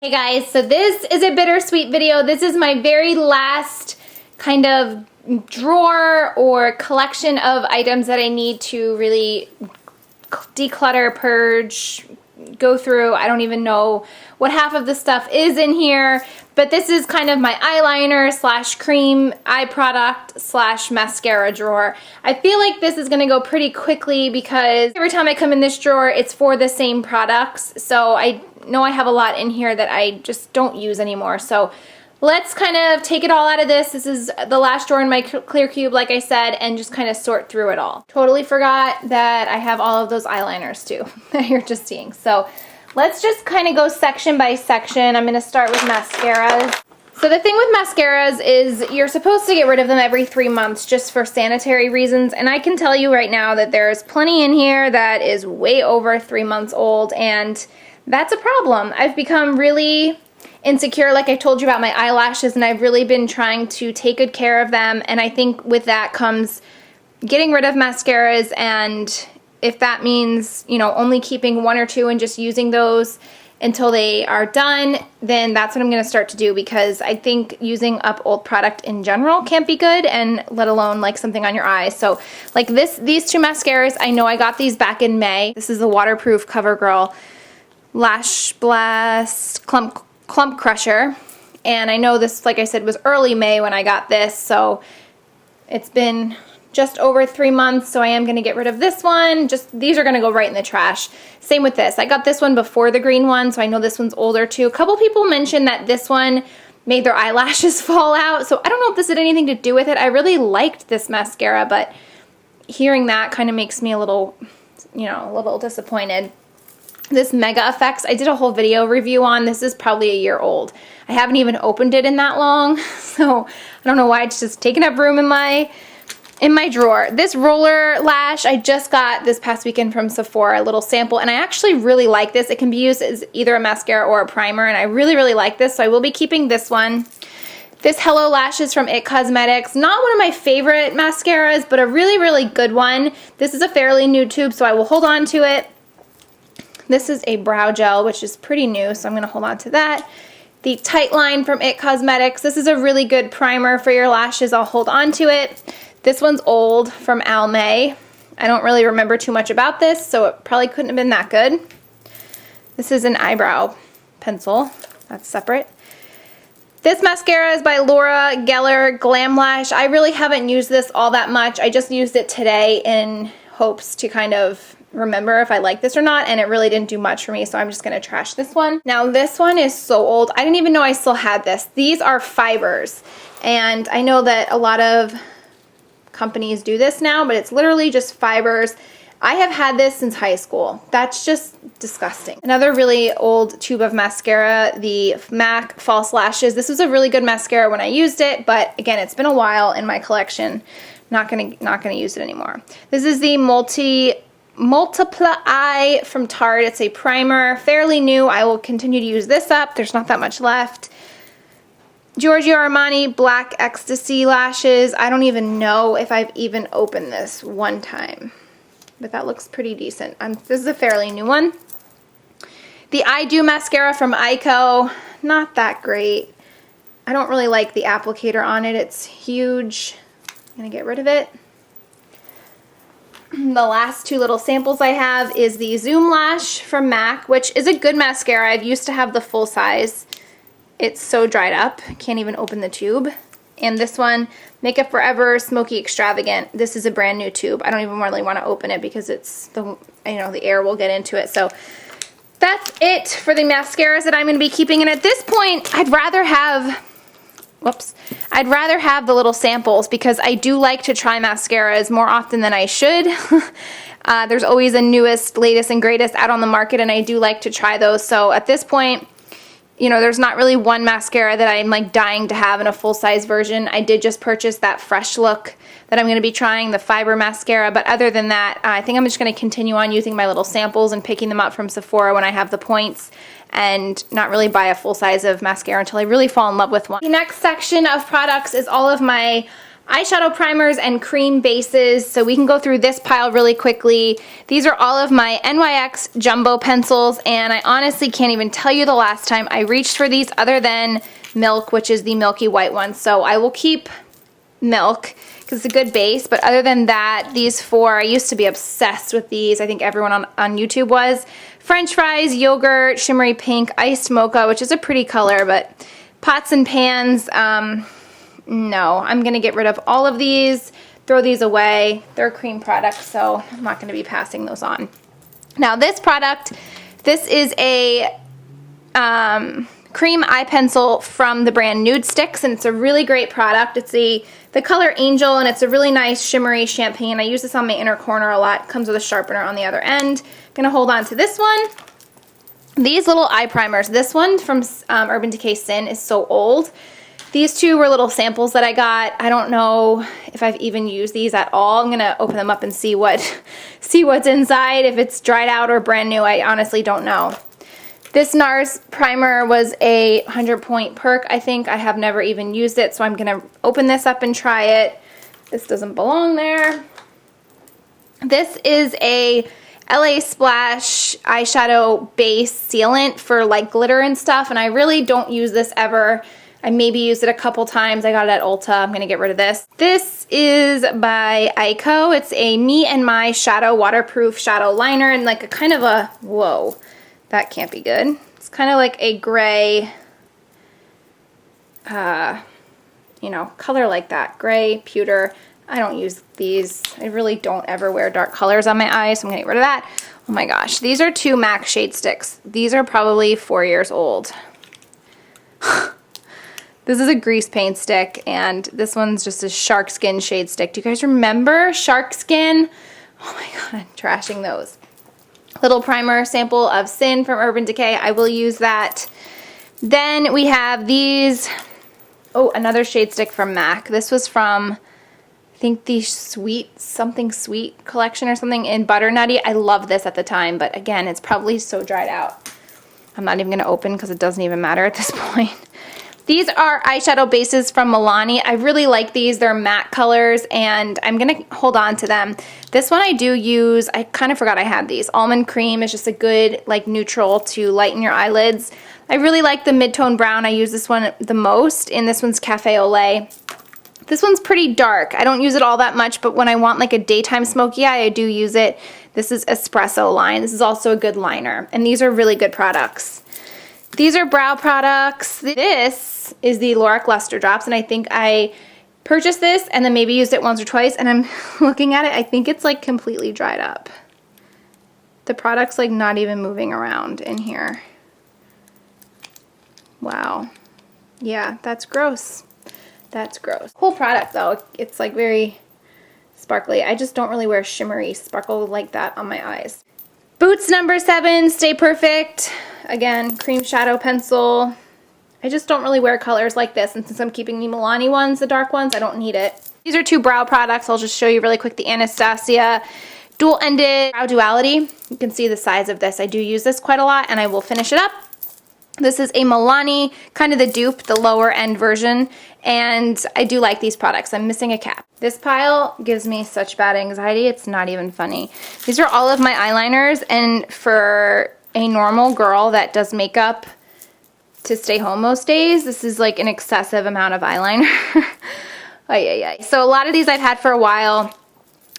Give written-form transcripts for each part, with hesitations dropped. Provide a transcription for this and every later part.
Hey guys, so this is a bittersweet video. This is my very last kind of drawer or collection of items that I need to really declutter, purge, go through. I don't even know what half of the stuff is in here, but this is kind of my eyeliner slash cream eye product slash mascara drawer. I feel like this is gonna go pretty quickly because every time I come in this drawer, it's for the same products. So I know I have a lot in here that I just don't use anymore. So let's kind of take it all out of this. This is the last drawer in my clear cube, like I said, and just kind of sort through it all. Totally forgot that I have all of those eyeliners too that you're just seeing. So let's just kind of go section by section. I'm going to start with mascaras. So the thing with mascaras is you're supposed to get rid of them every 3 months just for sanitary reasons, and I can tell you right now that there's plenty in here that is way over 3 months old, and that's a problem. I've become really insecure, like I told you about my eyelashes, and I've really been trying to take good care of them, and I think with that comes getting rid of mascaras, and if that means, you know, only keeping 1 or 2 and just using those until they are done, then that's what I'm going to start to do, because I think using up old product in general can't be good, and let alone like something on your eyes. So like these 2 mascaras, I know I got these back in May. This is the waterproof CoverGirl Lash Blast Clump Crusher, and I know this, like I said, was early May when I got this, so it's been just over 3 months, so I am going to get rid of this one. Just these are going to go right in the trash. Same with this. I got this one before the green one, so I know this one's older too. A couple people mentioned that this one made their eyelashes fall out, so I don't know if this had anything to do with it. I really liked this mascara, but hearing that kind of makes me a little, you know, a little disappointed. This Mega Effects, I did a whole video review on. This is probably a year old. I haven't even opened it in that long, so I don't know why it's just taking up room in my drawer. This roller lash I just got this past weekend from Sephora, a little sample, and I actually really like this. It can be used as either a mascara or a primer, and I really like this, so I will be keeping this one. This Hello Lashes from It Cosmetics, not one of my favorite mascaras, but a really good one. This is a fairly new tube, so I will hold on to it. This is a brow gel, which is pretty new, so I'm going to hold on to that. The Tight Line from It Cosmetics. This is a really good primer for your lashes. I'll hold on to it. This one's old, from Almay. I don't really remember too much about this, so it probably couldn't have been that good. This is an eyebrow pencil. That's separate. This mascara is by Laura Geller Glam Lash. I really haven't used this all that much. I just used it today in hopes to kind of remember if I like this or not, and it really didn't do much for me, so I'm just going to trash this one. Now this one is so old. I didn't even know I still had this. These are fibers, and I know that a lot of companies do this now, but it's literally just fibers. I have had this since high school. That's just disgusting. Another really old tube of mascara, the MAC False Lashes. This was a really good mascara when I used it, but again, it's been a while in my collection. Not gonna use it anymore. This is the Multiply Eye from Tarte. It's a primer, fairly new. I will continue to use this up. There's not that much left. Giorgio Armani Black Ecstasy Lashes. I don't even know if I've even opened this one time, but that looks pretty decent. This is a fairly new one. The I Do Mascara from Ico. Not that great. I don't really like the applicator on it. It's huge. I'm gonna get rid of it. The last 2 little samples I have is the Zoom Lash from MAC, which is a good mascara. I've used to have the full size. It's so dried up, can't even open the tube. And this one, Makeup Forever Smoky Extravagant. This is a brand new tube. I don't even really want to open it because it's the air will get into it. So that's it for the mascaras that I'm going to be keeping. And at this point, I'd rather have the little samples, because I do like to try mascaras more often than I should. There's always a newest, latest, and greatest out on the market, and I do like to try those. So at this point, you know, there's not really one mascara that I'm like dying to have in a full-size version. I did just purchase that Fresh Look that I'm going to be trying, the fiber mascara, but other than that, I think I'm just going to continue on using my little samples and picking them up from Sephora when I have the points, and not really buy a full size of mascara until I really fall in love with one. The next section of products is all of my eyeshadow primers and cream bases, so we can go through this pile really quickly. These are all of my NYX jumbo pencils, and I honestly can't even tell you the last time I reached for these other than Milk, which is the milky white one. So I will keep Milk because it's a good base, but other than that, these four, I used to be obsessed with these. I think everyone on YouTube was. French fries, yogurt, shimmery pink, iced mocha, which is a pretty color, but pots and pans, no, I'm gonna get rid of all of these, throw these away. They're cream products, so I'm not gonna be passing those on. Now this product, this is a cream eye pencil from the brand Nude Sticks, and it's a really great product. It's the color Angel, and it's a really nice shimmery champagne. I use this on my inner corner a lot. It comes with a sharpener on the other end. I'm gonna hold on to this one. These little eye primers, this one from Urban Decay Sin is so old. These two were little samples that I got. I don't know if I've even used these at all. I'm gonna open them up and see what's inside, if it's dried out or brand new. I honestly don't know. This NARS primer was a 100-point perk, I think. I have never even used it, so I'm gonna open this up and try it. This doesn't belong there. This is a LA Splash eyeshadow base sealant for like glitter and stuff, and I really don't use this ever. I maybe used it a couple times. I got it at Ulta. I'm gonna get rid of this. This is by Ico. It's a Me and My Shadow Waterproof Shadow Liner, and like a kind of a, whoa, that can't be good. It's kind of like a gray, you know, color like that. Gray, pewter. I don't use these. I really don't ever wear dark colors on my eyes, so I'm gonna get rid of that. Oh my gosh, these are two MAC shade sticks. These are probably 4 years old. This is a grease paint stick, and this one's just a shark skin shade stick. Do you guys remember shark skin? Oh my god, I'm trashing those. Little primer sample of Sin from Urban Decay. I will use that. Then we have these. Oh, another shade stick from MAC. This was from, I think, the Something Sweet collection or something in Butternutty. I loved this at the time, but again, it's probably so dried out. I'm not even going to open because it doesn't even matter at this point. These are eyeshadow bases from Milani. I really like these. They're matte colors, and I'm going to hold on to them. This one I do use, I kind of forgot I had these. Almond Cream is just a good like neutral to lighten your eyelids. I really like the mid-tone brown. I use this one the most, and this one's Cafe au Lait. This one's pretty dark. I don't use it all that much, but when I want like a daytime smoky eye, I do use it. This is Espresso line. This is also a good liner, and these are really good products. These are brow products. This is the Lorac Luster Drops, and I think I purchased this and then maybe used it once or twice, and I'm looking at it, I think it's like completely dried up. The product's like not even moving around in here. Wow. Yeah, that's gross. That's gross. Whole product though, it's like very sparkly. I just don't really wear shimmery sparkle like that on my eyes. Boots number 7, Stay Perfect. Again, cream shadow pencil. I just don't really wear colors like this, and since I'm keeping the Milani ones, the dark ones, I don't need it. These are two brow products. I'll just show you really quick. The Anastasia Dual-Ended Brow Duality. You can see the size of this. I do use this quite a lot, and I will finish it up. This is a Milani, kind of the dupe, the lower end version, and I do like these products. I'm missing a cap. This pile gives me such bad anxiety, it's not even funny. These are all of my eyeliners, and for a normal girl that does makeup to stay home most days, this is like an excessive amount of eyeliner. So a lot of these I've had for a while.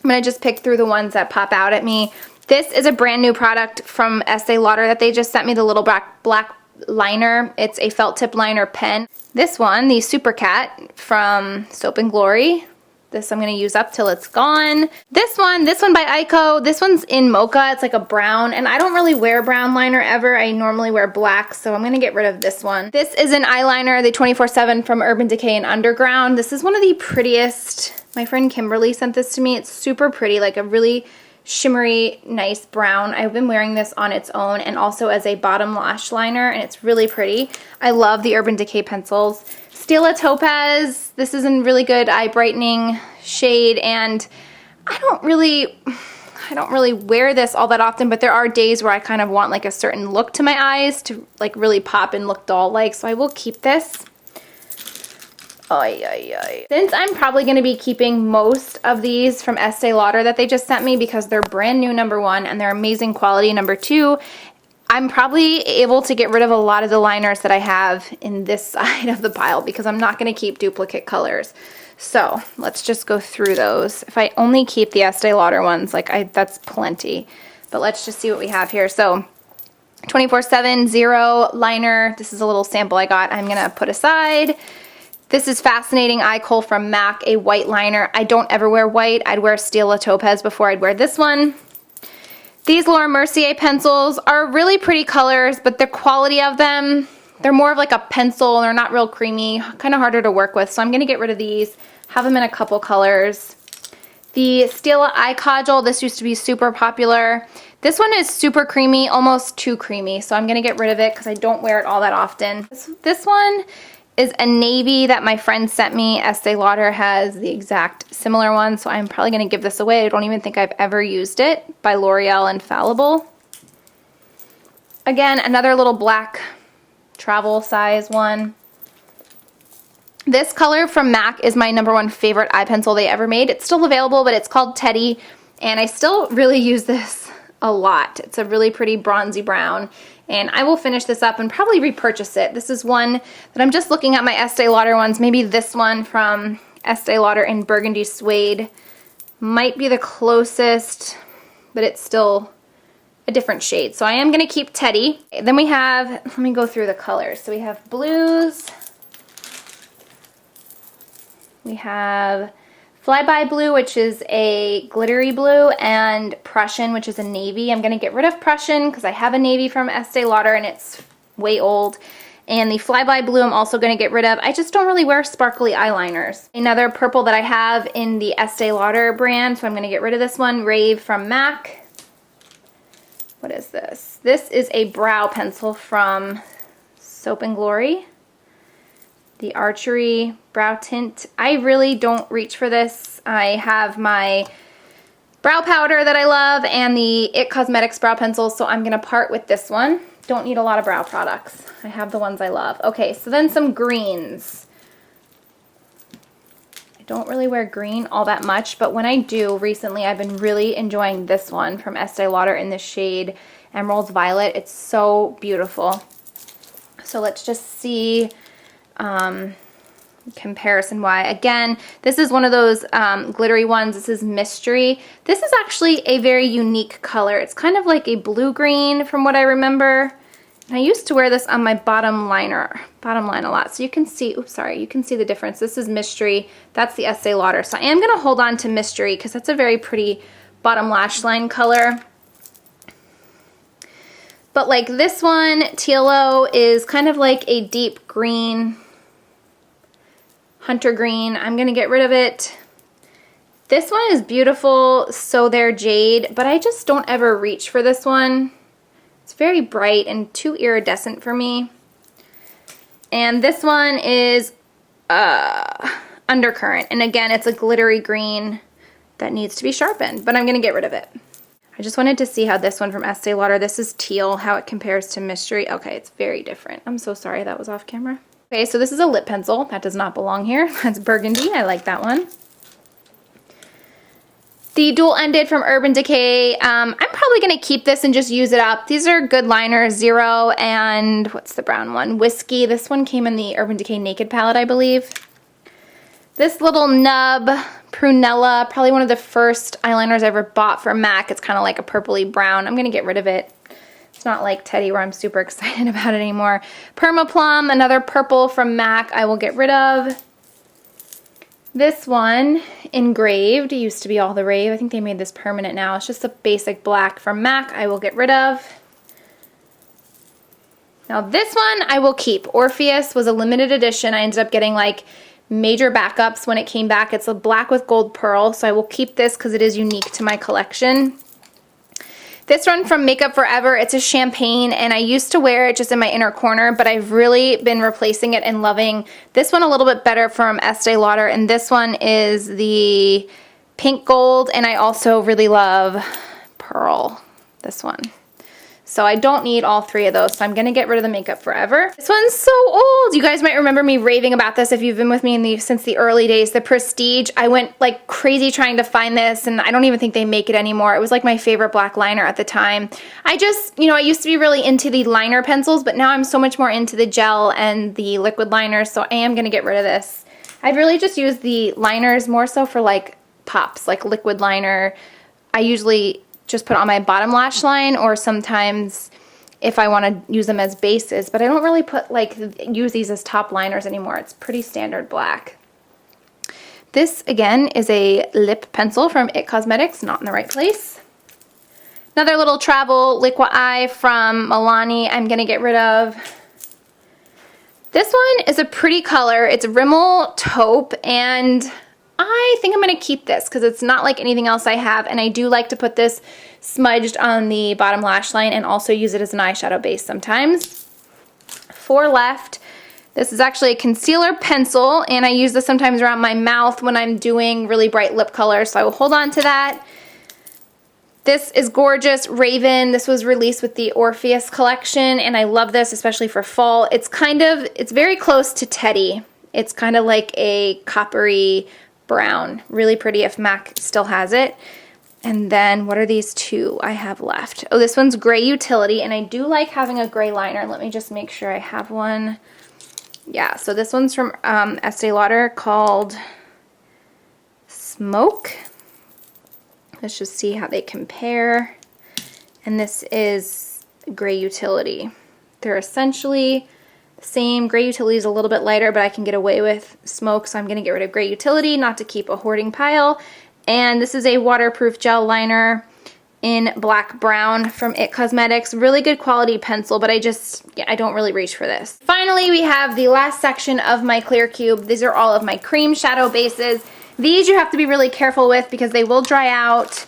I'm gonna just pick through the ones that pop out at me. This is a brand new product from Estee Lauder that they just sent me, the little black liner. It's a felt tip liner pen. This one, the Super Cat from Soap and Glory. This I'm going to use up till it's gone. This one by Ico. This one's in mocha. It's like a brown, and I don't really wear brown liner ever. I normally wear black, so I'm going to get rid of this one. This is an eyeliner, the 24/7 from Urban Decay and Underground. This is one of the prettiest. My friend Kimberly sent this to me. It's super pretty, like a really shimmery, nice brown. I've been wearing this on its own and also as a bottom lash liner, and it's really pretty. I love the Urban Decay pencils. Stella Topaz, this is a really good eye brightening shade, and I don't really wear this all that often, but there are days where I kind of want like a certain look to my eyes to like really pop and look doll-like, so I will keep this. Ay, ay, ay. Since I'm probably going to be keeping most of these from Estee Lauder that they just sent me because they're brand new, number one, and they're amazing quality, number two, I'm probably able to get rid of a lot of the liners that I have in this side of the pile because I'm not going to keep duplicate colors. So let's just go through those. If I only keep the Estee Lauder ones, like that's plenty. But let's just see what we have here. So 24/7 Zero liner. This is a little sample I got. I'm going to put aside. This is Fascinating Eye Kohl from MAC, a white liner. I don't ever wear white. I'd wear Stella Topaz before I'd wear this one. These Laura Mercier pencils are really pretty colors, but the quality of them, they're more of like a pencil. They're not real creamy, kind of harder to work with. So I'm going to get rid of these, have them in a couple colors. The Stila Eye Kajal, this used to be super popular. This one is super creamy, almost too creamy. So I'm going to get rid of it because I don't wear it all that often. This one is a navy that my friend sent me. Estee Lauder has the exact similar one, so I'm probably going to give this away. I don't even think I've ever used it, by L'Oreal Infallible. Again, another little black travel size one. This color from MAC is my number one favorite eye pencil they ever made. It's still available, but it's called Teddy, and I still really use this a lot. It's a really pretty bronzy brown, and I will finish this up and probably repurchase it. This is one that I'm just looking at my Estee Lauder ones. Maybe this one from Estee Lauder in Burgundy Suede might be the closest, but it's still a different shade. So I am going to keep Teddy. Then we have, let me go through the colors. So we have blues. We have Flyby Blue, which is a glittery blue, and Prussian, which is a navy. I'm going to get rid of Prussian because I have a navy from Estee Lauder and it's way old. And the Flyby Blue I'm also going to get rid of. I just don't really wear sparkly eyeliners. Another purple that I have in the Estee Lauder brand, so I'm going to get rid of this one, Rave from MAC. What is this? This is a brow pencil from Soap and Glory. The Archery Brow Tint. I really don't reach for this. I have my brow powder that I love and the IT Cosmetics brow pencils, so I'm going to part with this one. Don't need a lot of brow products. I have the ones I love. Okay, so then some greens. I don't really wear green all that much, but when I do, recently I've been really enjoying this one from Estee Lauder in the shade Emerald Violet. It's so beautiful. So let's just see comparison why. Again, this is one of those glittery ones. This is Mystery. This is actually a very unique color. It's kind of like a blue-green from what I remember. And I used to wear this on my bottom line a lot. So you can see, oops, sorry, you can see the difference. This is Mystery. That's the Estee Lauder. So I am going to hold on to Mystery because that's a very pretty bottom lash line color. But like this one, Tealo, is kind of like a deep green, hunter green. I'm going to get rid of it. This one is beautiful, So There Jade, but I just don't ever reach for this one. It's very bright and too iridescent for me. And this one is Undercurrent. And again, it's a glittery green that needs to be sharpened, but I'm going to get rid of it. I just wanted to see how this one from Estee Lauder, this is teal, how it compares to Mystery. Okay, it's very different. I'm so sorry that was off camera. Okay, so this is a lip pencil. That does not belong here. That's Burgundy. I like that one. The Dual Ended from Urban Decay. I'm probably going to keep this and just use it up. These are good liners, Zero and what's the brown one? Whiskey. This one came in the Urban Decay Naked palette, I believe. This little nub, Prunella, probably one of the first eyeliners I ever bought from MAC. It's kind of like a purpley brown. I'm going to get rid of it. It's not like Teddy where I'm super excited about it anymore. Permaplum, another purple from MAC, I will get rid of. This one, Engraved, it used to be all the rave. I think they made this permanent now. It's just a basic black from MAC, I will get rid of. Now this one I will keep. Orpheus was a limited edition. I ended up getting like major backups when it came back. It's a black with gold pearl, so I will keep this because it is unique to my collection. This one from Makeup Forever, it's a champagne, and I used to wear it just in my inner corner, but I've really been replacing it and loving this one a little bit better from Estee Lauder, and this one is the pink gold, and I also really love pearl, this one. So I don't need all three of those, so I'm going to get rid of the Makeup Forever. This one's so old. Gold, you guys might remember me raving about this if you've been with me since the early days. The Prestige, I went like crazy trying to find this, and I don't even think they make it anymore. It was like my favorite black liner at the time. I just, you know, I used to be really into the liner pencils, but now I'm so much more into the gel and the liquid liners, so I am going to get rid of this. I've really just used the liners more so for like pops, like liquid liner. I usually just put on my bottom lash line, or sometimes if I want to use them as bases, but I don't really use these as top liners anymore. It's pretty standard black. This again is a lip pencil from IT Cosmetics, not in the right place. Another little travel liquid eye from Milani I'm gonna get rid of. This one is a pretty color. It's Rimmel Taupe, and I think I'm going to keep this because it's not like anything else I have, and I do like to put this smudged on the bottom lash line and also use it as an eyeshadow base sometimes. 4 left. This is actually a concealer pencil, and I use this sometimes around my mouth when I'm doing really bright lip colors, so I will hold on to that. This is gorgeous, Raven. This was released with the Orpheus collection, and I love this, especially for fall. It's very close to Teddy. It's kind of like a coppery brown. Really pretty if MAC still has it. And then what are these two I have left? Oh, this one's Gray Utility, and I do like having a gray liner. Let me just make sure I have one. Yeah, so this one's from Estee Lauder called Smoke. Let's just see how they compare. And this is Gray Utility. They're essentially the same. Gray Utility is a little bit lighter, but I can get away with Smoke, so I'm going to get rid of Gray Utility, not to keep a hoarding pile. And this is a waterproof gel liner in black brown from IT Cosmetics. Really good quality pencil, but I don't really reach for this. Finally, we have the last section of my clear cube. These are all of my cream shadow bases. These you have to be really careful with because they will dry out,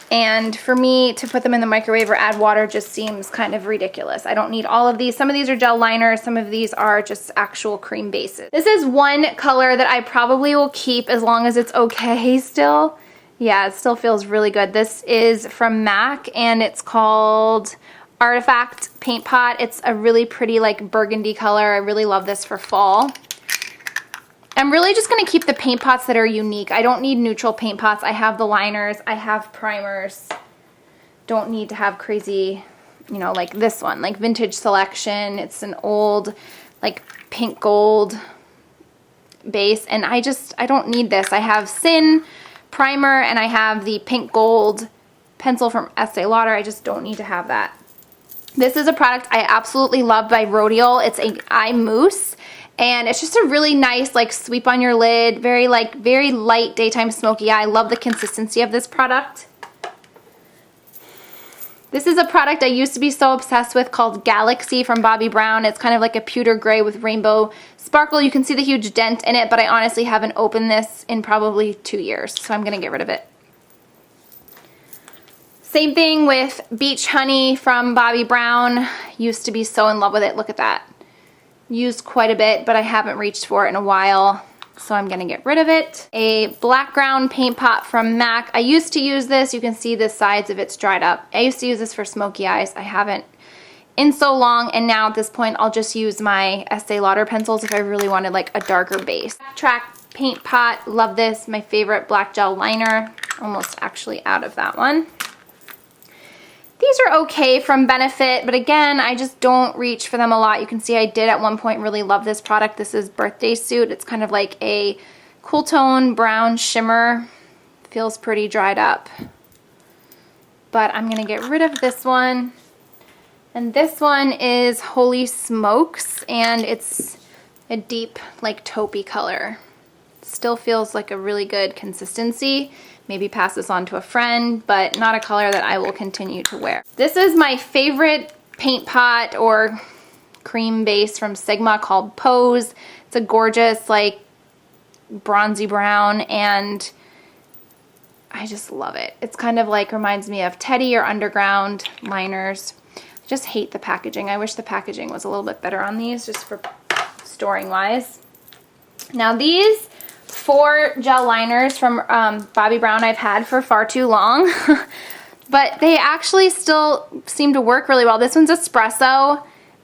and for me to put them in the microwave or add water just seems kind of ridiculous. I don't need all of these. Some of these are gel liners, some of these are just actual cream bases. This is one color that I probably will keep as long as it's okay still. Yeah, it still feels really good. This is from MAC, and it's called Artifact Paint Pot. It's a really pretty like burgundy color. I really love this for fall. I'm really just going to keep the paint pots that are unique. I don't need neutral paint pots. I have the liners. I have primers. Don't need to have crazy, you know, like this one, like Vintage Selection. It's an old, like pink gold base, and I don't need this. I have Sin primer, and I have the pink gold pencil from Estee Lauder. I just don't need to have that. This is a product I absolutely love by Rodial. It's an eye mousse. And it's just a really nice like sweep on your lid, very light daytime smoky eye. I love the consistency of this product. This is a product I used to be so obsessed with called Galaxy from Bobbi Brown. It's kind of like a pewter gray with rainbow sparkle. You can see the huge dent in it, but I honestly haven't opened this in probably 2 years, so I'm going to get rid of it. Same thing with Beach Honey from Bobbi Brown. Used to be so in love with it. Look at that. Used quite a bit, but I haven't reached for it in a while, so I'm gonna get rid of it. A black ground paint pot from MAC. I used to use this. You can see the sides of it's dried up. I used to use this for smoky eyes. I haven't in so long, and now at this point I'll just use my Estee Lauder pencils if I really wanted like a darker base. Track paint pot. Love this. My favorite black gel liner. Almost actually out of that one. These are okay from Benefit, but again, I just don't reach for them a lot. You can see I did at one point really love this product. This is Birthday Suit. It's kind of like a cool tone brown shimmer. Feels pretty dried up. But I'm gonna get rid of this one. And this one is Holy Smokes, and it's a deep like taupey color. Still feels like a really good consistency. Maybe pass this on to a friend, but not a color that I will continue to wear. This is my favorite paint pot or cream base from Sigma called Pose. It's a gorgeous like bronzy brown, and I just love it. It's kind of like reminds me of Teddy or Underground liners. I just hate the packaging. I wish the packaging was a little bit better on these just for storing wise. Now these 4 gel liners from Bobbi Brown I've had for far too long, but they actually still seem to work really well. This one's espresso.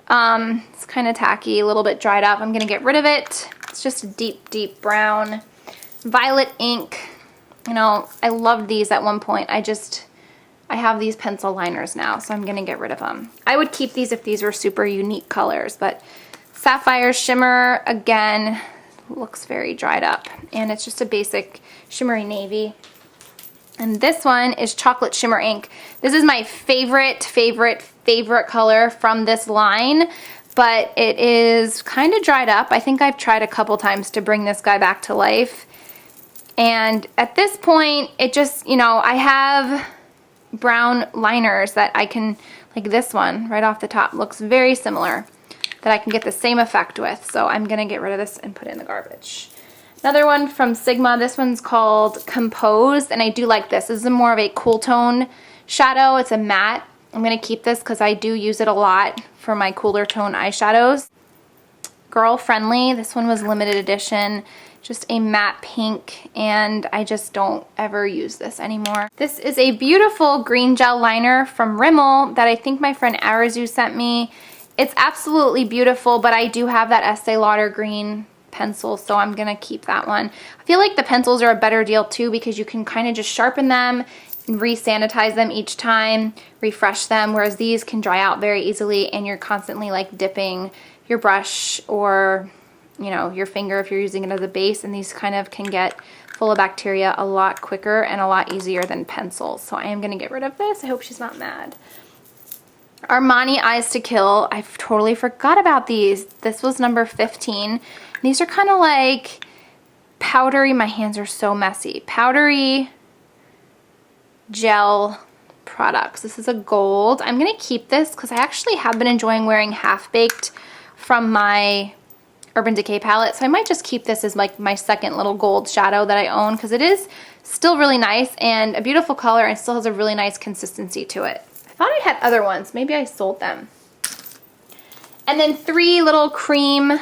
It's kind of tacky, a little bit dried up. I'm gonna get rid of it. It's just a deep, deep brown. Violet ink. You know, I loved these at one point. I have these pencil liners now, so I'm gonna get rid of them. I would keep these if these were super unique colors, but Sapphire Shimmer, again, looks very dried up. And it's just a basic shimmery navy. And this one is Chocolate Shimmer Ink. This is my favorite color from this line, but it is kind of dried up. I think I've tried a couple times to bring this guy back to life. And at this point, it just, you know, I have brown liners that I can, like this one right off the top, looks very similar, that I can get the same effect with. So I'm gonna get rid of this and put it in the garbage. Another one from Sigma, this one's called Composed, and I do like this. This is more of a cool tone shadow. It's a matte. I'm gonna keep this because I do use it a lot for my cooler tone eyeshadows. Girl Friendly, this one was limited edition, just a matte pink, and I just don't ever use this anymore. This is a beautiful green gel liner from Rimmel that I think my friend Arazu sent me. It's absolutely beautiful, but I do have that Estee Lauder green pencil, so I'm gonna keep that one. I feel like the pencils are a better deal too because you can kind of just sharpen them and re-sanitize them each time, refresh them, whereas these can dry out very easily and you're constantly like dipping your brush or, you know, your finger if you're using it as a base, and these kind of can get full of bacteria a lot quicker and a lot easier than pencils. So I am gonna get rid of this. I hope she's not mad. Armani Eyes to Kill. I totally forgot about these. This was number 15. These are kind of like powdery, my hands are so messy, powdery gel products. This is a gold. I'm going to keep this because I actually have been enjoying wearing Half Baked from my Urban Decay palette. So I might just keep this as like my second little gold shadow that I own because it is still really nice and a beautiful color and still has a really nice consistency to it. I thought I had other ones. Maybe I sold them. And then 3 little cream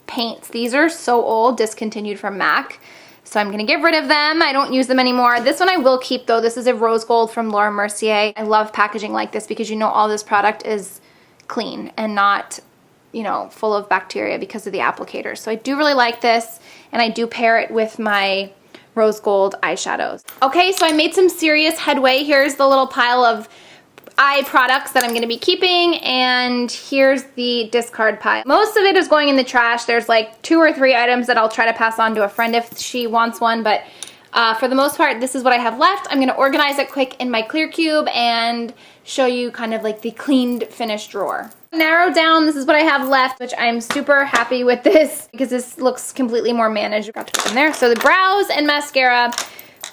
paints. These are so old, discontinued from MAC. So I'm gonna get rid of them. I don't use them anymore. This one I will keep though. This is a rose gold from Laura Mercier. I love packaging like this because you know all this product is clean and not, you know, full of bacteria because of the applicator. So I do really like this, and I do pair it with my rose gold eyeshadows. Okay, so I made some serious headway. Here's the little pile of eye products that I'm going to be keeping, and here's the discard pile. Most of it is going in the trash. There's like 2 or 3 items that I'll try to pass on to a friend if she wants one, but for the most part, this is what I have left. I'm going to organize it quick in my clear cube and show you kind of like the cleaned finished drawer. Narrow down, this is what I have left, which I'm super happy with this because this looks completely more managed. Got to put in there. So the brows and mascara,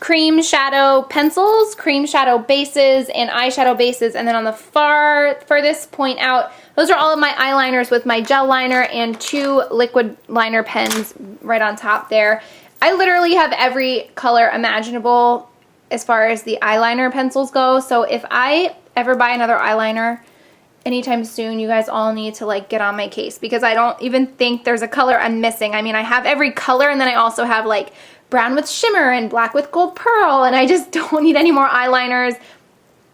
cream shadow pencils, cream shadow bases, and eyeshadow bases. And then on the furthest point out, those are all of my eyeliners with my gel liner and 2 liquid liner pens right on top there. I literally have every color imaginable as far as the eyeliner pencils go. So if I ever buy another eyeliner anytime soon, you guys all need to like get on my case because I don't even think there's a color I'm missing. I mean, I have every color, and then I also have like brown with shimmer and black with gold pearl, and I just don't need any more eyeliners.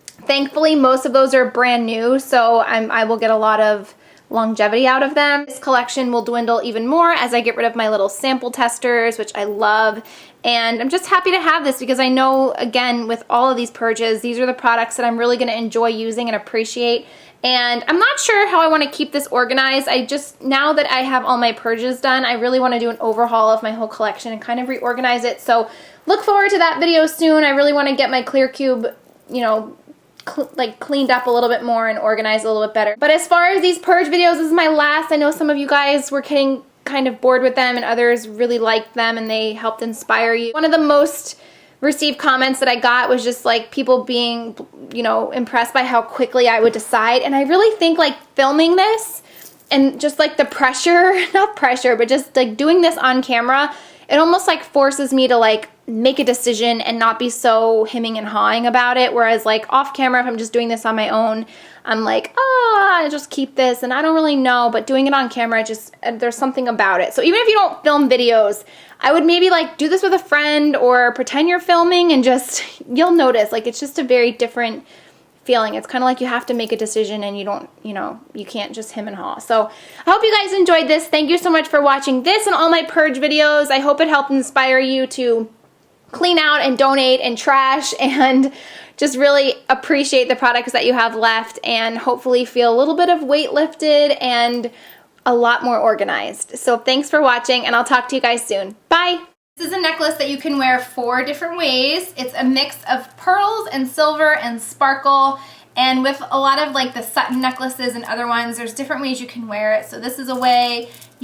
Thankfully, most of those are brand new, so I will get a lot of longevity out of them. This collection will dwindle even more as I get rid of my little sample testers, which I love. And I'm just happy to have this because I know, again, with all of these purges, these are the products that I'm really going to enjoy using and appreciate. And I'm not sure how I want to keep this organized. Now that I have all my purges done, I really want to do an overhaul of my whole collection and kind of reorganize it. So look forward to that video soon. I really want to get my clear cube, you know, cleaned up a little bit more and organized a little bit better. But as far as these purge videos, this is my last. I know some of you guys were getting kind of bored with them and others really liked them and they helped inspire you. One of the most received comments that I got was just like people being, you know, impressed by how quickly I would decide. And I really think like filming this and just like the pressure, not pressure, but just like doing this on camera, it almost like forces me to like make a decision and not be so hemming and hawing about it. Whereas like off camera, if I'm just doing this on my own, I'm like, I just keep this and I don't really know. But doing it on camera, there's something about it. So even if you don't film videos, I would maybe like do this with a friend or pretend you're filming and just, you'll notice like it's just a very different feeling. It's kind of like you have to make a decision and you don't, you know, you can't just hem and haw. So I hope you guys enjoyed this. Thank you so much for watching this and all my purge videos. I hope it helped inspire you to clean out and donate and trash and just really appreciate the products that you have left and hopefully feel a little bit of weight lifted and a lot more organized. So thanks for watching, and I'll talk to you guys soon. Bye! This is a necklace that you can wear 4 different ways. It's a mix of pearls and silver and sparkle, and with a lot of like the Sutton necklaces and other ones, there's different ways you can wear it. So this is a way you